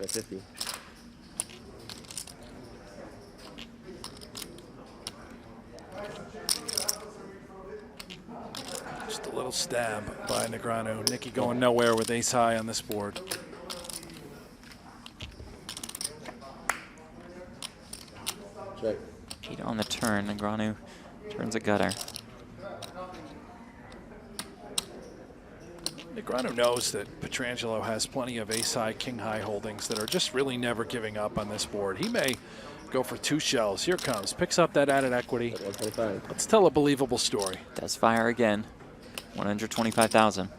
at 50. Just a little stab by Negreanu. Nicky going nowhere with ace high on this board. Check. Cheat on the turn. Negreanu turns a gutter. Negreanu knows that Pietrangelo has plenty of ace-high, king-high holdings that are just really never giving up on this board. He may go for 2 shells. Here comes. Picks up that added equity. Let's tell a believable story. Does fire again. 125,000.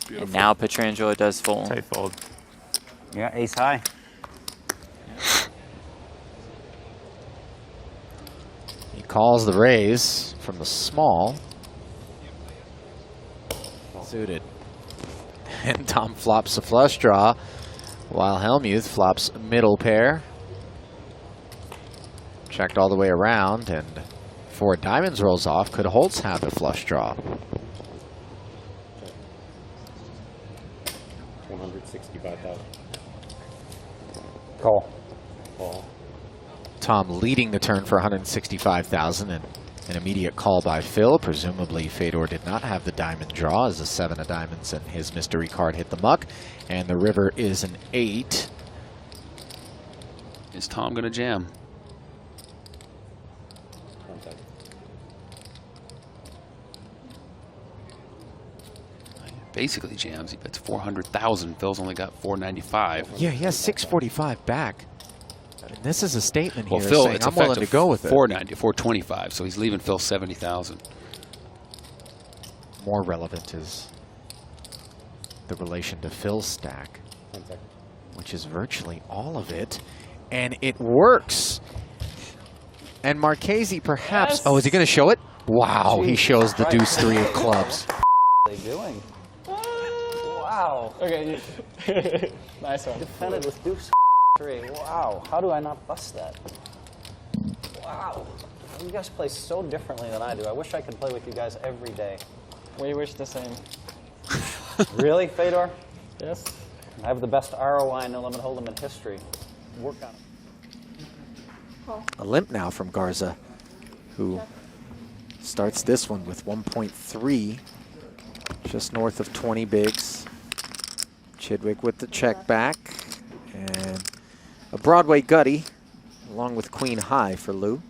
Beautiful. And now Pietrangelo does fold. Tight fold. Yeah, ace high. He calls the raise from the small. Suited. And Tom flops a flush draw, while Hellmuth flops middle pair. Checked all the way around, and 4 diamonds rolls off. Could Holtz have a flush draw? 165,000. Call. Call. Tom leading the turn for 165,000, and an immediate call by Phil. Presumably Fedor did not have the diamond draw, as a 7 of diamonds and his mystery card hit the muck. And the river is an 8. Is Tom going to jam? Contact. Basically jams. He bets 400,000. Phil's only got 495. Yeah, he has 645 back. And this is a statement Well, here Phil, saying it's I'm willing to go with it. 490, 425. So he's leaving Phil 70,000. More relevant is the relation to Phil's stack, Contact. which is virtually all of it. And it works. And Marchese perhaps... Yes. Oh, is he going to show it? Wow, he Jeez. shows the deuce 3 of clubs. What are they doing? Wow. Okay, nice one. Defended with deuce 3. Wow. How do I not bust that? Wow. You guys play so differently than I do. I wish I could play with you guys every day. We wish the same. Really, Fedor? Yes. I have the best ROI no limit hold'em in history. Work on it. A limp now from Garza, who starts this one with 1.3, just north of 20 bigs. Chidwick with the check back, and a Broadway gutty, along with queen high for Lou.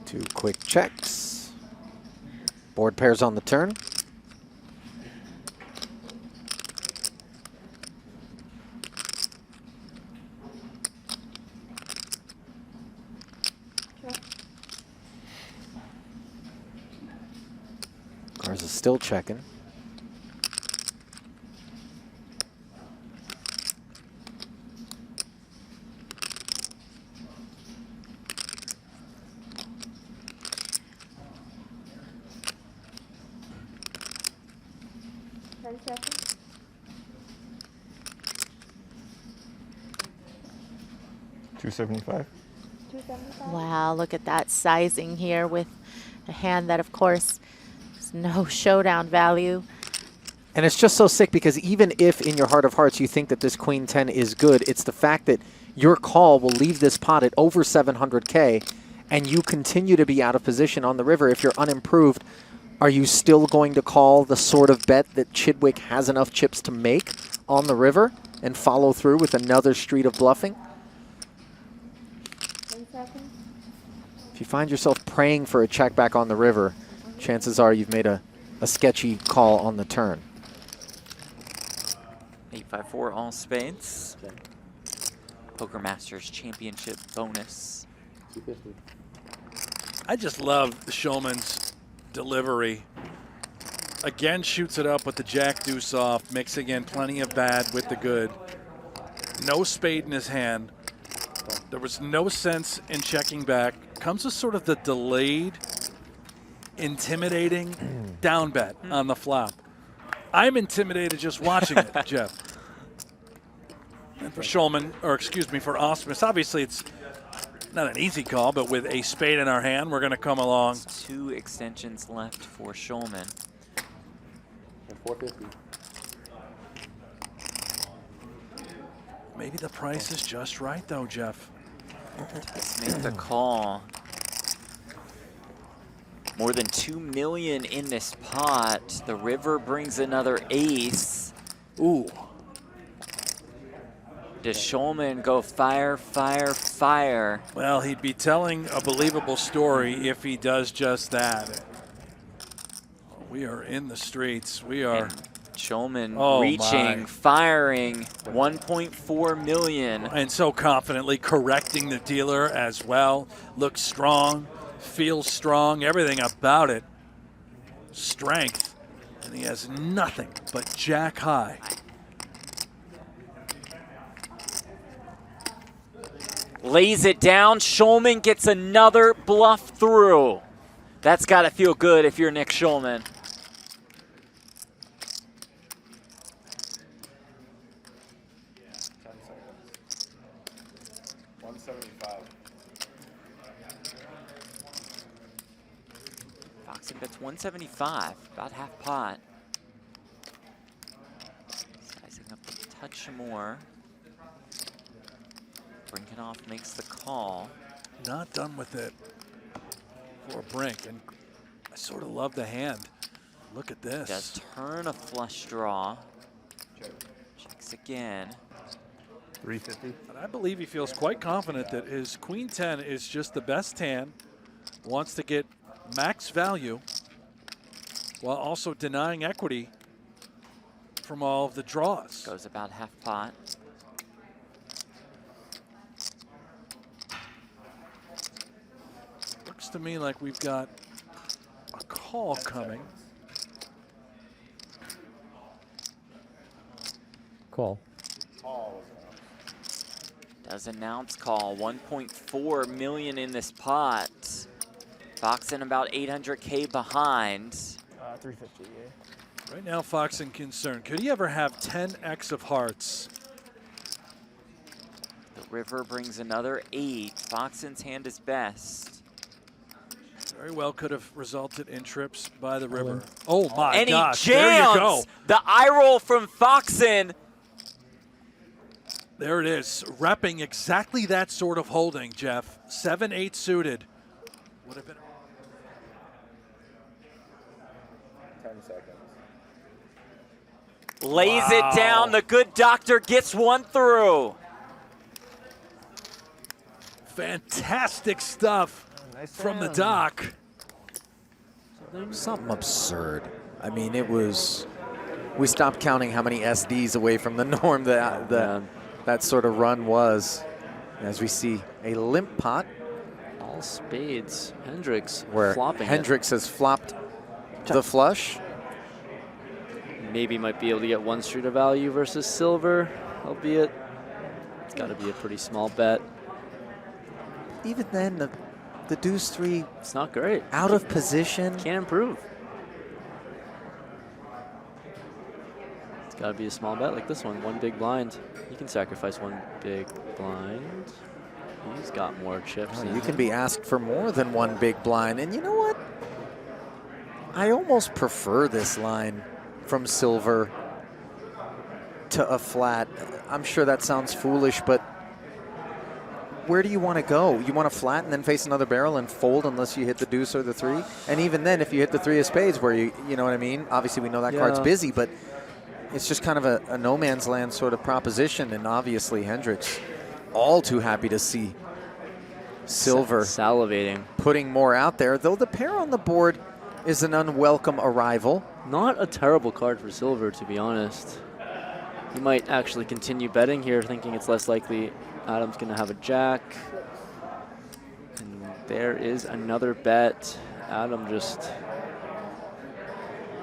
Two quick checks. Board pairs on the turn. Garza's still checking. $275. Wow, look at that sizing here with a hand that, of course, has no showdown value. And it's just so sick because even if in your heart of hearts you think that this queen 10 is good, it's the fact that your call will leave this pot at over 700K and you continue to be out of position on the river. If you're unimproved, are you still going to call the sort of bet that Chidwick has enough chips to make on the river and follow through with another street of bluffing? If you find yourself praying for a check back on the river, chances are you've made a sketchy call on the turn. 854 all spades. Poker Masters Championship bonus. 250. I just love Schulman's delivery again shoots it up with the jack deuce off, mixing in plenty of bad with the good. No spade in his hand. There was no sense in checking back. Comes with sort of the delayed, intimidating down bet on the flop. I'm intimidated just watching it, Jeff. And for Schulman, or excuse me, for Osmus, obviously it's not an easy call, but with a spade in our hand, we're going to come along. 2 extensions left for Schulman. 450. Maybe the price is just right, though, Jeff. Let's make the call. More than 2 million in this pot. The river brings another ace. Ooh. Does Schulman go fire, fire, fire? Well, he'd be telling a believable story if he does just that. We are in the streets. We are. And Schulman reaching, firing, 1.4 million. And so confidently correcting the dealer as well. Looks strong, feels strong, everything about it. Strength. And he has nothing but jack high. Lays it down. Schulman gets another bluff through. That's got to feel good if you're Nick Schulman. Foxen bets 175, about half pot. Sizing up a touch more. Brinkenoff makes the call. Not done with it for Brink, and I sort of love the hand. Look at this. Does turn a flush draw. Checks again. 350. And I believe he feels quite confident that his Queen 10 is just the best hand. Wants to get max value while also denying equity from all of the draws. Goes about half pot. Looks to me like we've got a call coming. Call. Does announce call. 1.4 million in this pot. Foxen about 800K behind. 350. Yeah. Right now, Foxen concerned. Could he ever have 10x of hearts? The river brings another 8. Foxen's hand is best. Very well could have resulted in trips by the river. Oh my And gosh, he there you go. jams the eye roll from Foxen. There it is, repping exactly that sort of holding, Jeff. 7-8 suited. Would have been. 10 seconds. Lays it down. The good doctor gets one through. Fantastic stuff from the doc. Something absurd. I mean, it was. We stopped counting how many SDs away from the norm that sort of run was. As we see a limp pot. All spades. Hendrix Where flopping Hendrix has flopped the flush. Maybe might be able to get one street of value versus silver, albeit it's got to be a pretty small bet. Even then, the deuce 3. It's not great. Out of position. Can't improve. It's got to be a small bet like this one. One big blind. You can sacrifice one big blind. He's got more chips. Oh, you can be asked for more than one big blind. And you know what? I almost prefer this line from silver to a flat. I'm sure that sounds foolish, but where do you want to go? You want to flat and then face another barrel and fold unless you hit the deuce or the 3? And even then, if you hit the 3 of spades, where you know what I mean? Obviously, we know that card's busy, but it's just kind of a no man's land sort of proposition. And obviously, Hendrix, all too happy to see silver salivating, putting more out there, though the pair on the board is an unwelcome arrival. Not a terrible card for silver, to be honest. He might actually continue betting here, thinking it's less likely Adam's going to have a jack. And there is another bet. Adam just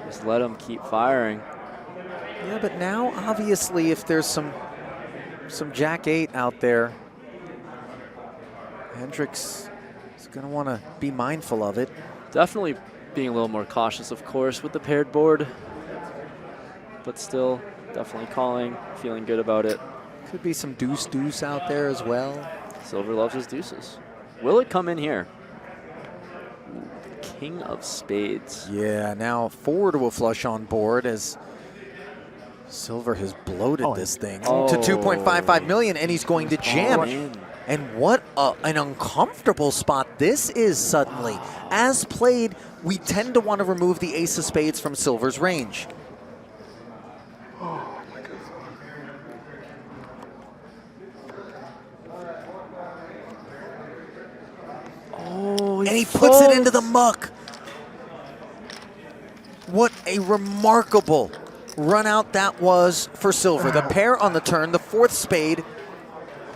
Just let him keep firing. Yeah, but now obviously if there's some Jack-8 out there, Hendrix is going to want to be mindful of it. Definitely being a little more cautious, of course, with the paired board. But still, definitely calling, feeling good about it. Could be some deuce-deuce out there as well. Silver loves his deuces. Will it come in here? King of spades. Yeah, now 4 to a flush on board as Silver has bloated this thing to 2.55 million, and he's going to jam it. And what an uncomfortable spot this is suddenly. As played, we tend to want to remove the ace of spades from Silver's range. Oh, and he puts it into the muck. What a remarkable run out that was for Silver. The pair on the turn, the 4th spade,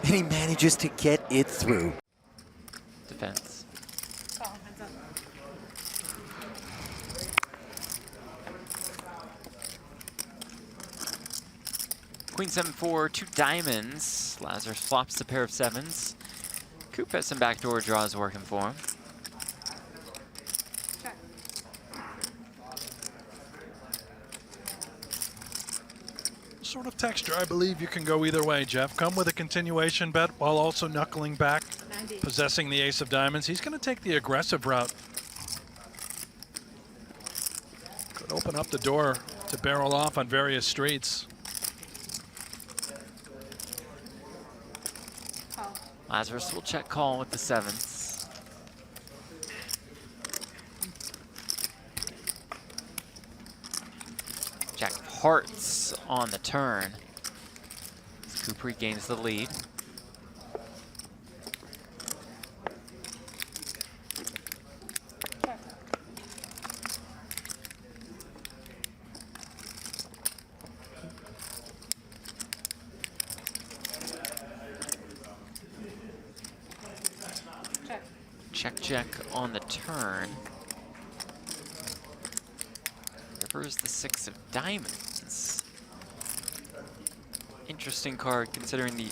and he manages to get it through. Defense. Queen 7-4, 2 diamonds. Lazarus flops the pair of 7s. Coop has some backdoor draws working for him. Sort of texture, I believe you can go either way, Jeff. Come with a continuation bet while also knuckling back, possessing the ace of diamonds. He's going to take the aggressive route. Could open up the door to barrel off on various streets. Lazarus will check call with the 7s. Jack of hearts on the turn. Coop regains the lead. Check on the turn. River's the 6 of diamonds. Interesting card considering the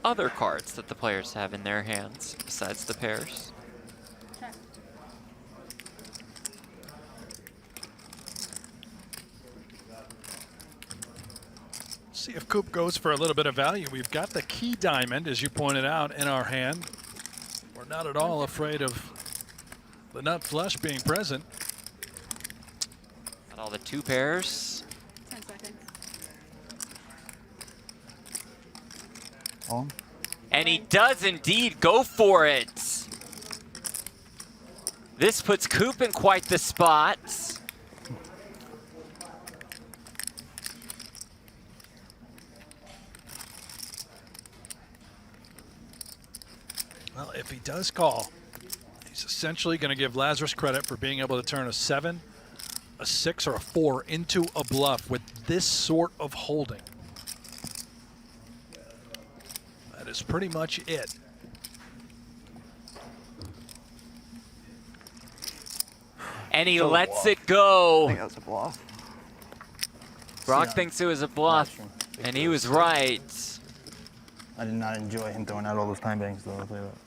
other cards that the players have in their hands besides the pairs. See if Coop goes for a little bit of value. We've got the key diamond, as you pointed out, in our hand. We're not at all afraid of the nut flush being present. Got all the 2 pairs. 10 seconds. And he does indeed go for it. This puts Coop in quite the spot. Well, if he does call, he's essentially going to give Lazarus credit for being able to turn a 7, a 6, or a 4 into a bluff with this sort of holding. That is pretty much it. And he lets it go. I think that was a bluff. Brock thinks it was a bluff, and he was right. I did not enjoy him throwing out all those time banks, though. I'll tell you that.